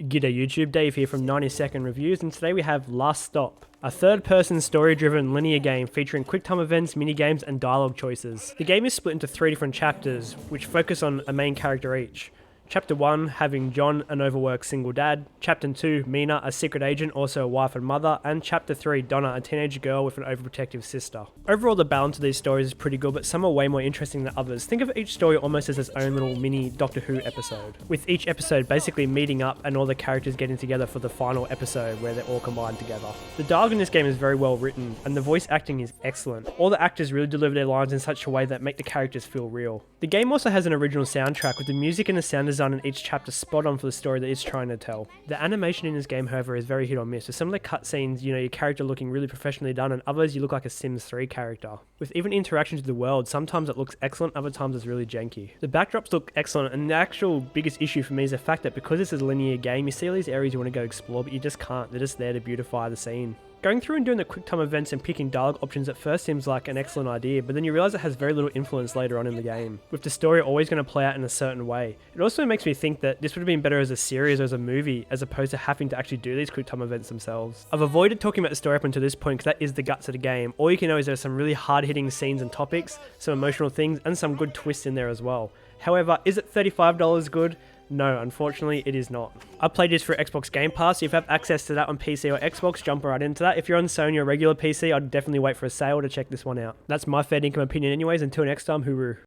Gidday YouTube Dave here from 90-second reviews, and today we have Last Stop, a third-person story-driven linear game featuring quick-time events, mini-games, and dialogue choices. The game is split into 3 different chapters, which focus on a main character each. Chapter 1, having John, an overworked single dad. Chapter 2, Mina, a secret agent, also a wife and mother. And Chapter 3, Donna, a teenage girl with an overprotective sister. Overall, the balance of these stories is pretty good, but some are way more interesting than others. Think of each story almost as its own little mini Doctor Who episode, with each episode basically meeting up and all the characters getting together for the final episode where they're all combined together. The dialogue in this game is very well written, and the voice acting is excellent. All the actors really deliver their lines in such a way that make the characters feel real. The game also has an original soundtrack, with the music and the sound design in each chapter spot on for the story that it's trying to tell. The animation in this game, however, is very hit or miss, with some of the cutscenes, your character looking really professionally done, and others you look like a Sims 3 character. With even interactions with the world, sometimes it looks excellent, other times it's really janky. The backdrops look excellent, and the actual biggest issue for me is the fact that because this is a linear game, you see all these areas you want to go explore, but you just can't. They're just there to beautify the scene. Going through and doing the quick time events and picking dialogue options at first seems like an excellent idea, but then you realise it has very little influence later on in the game, with the story always going to play out in a certain way. It also makes me think that this would have been better as a series or as a movie, as opposed to having to actually do these quick time events themselves. I've avoided talking about the story up until this point because that is the guts of the game. All you can know is there are some really hard-hitting scenes and topics, some emotional things, and some good twists in there as well. However, is it $35 good? No, unfortunately it is not. I played this for Xbox Game Pass, so if you have access to that on PC or Xbox, jump right into that. If you're on Sony or regular PC, I'd definitely wait for a sale to check this one out. That's my fair income opinion anyways. Until next time, hooroo.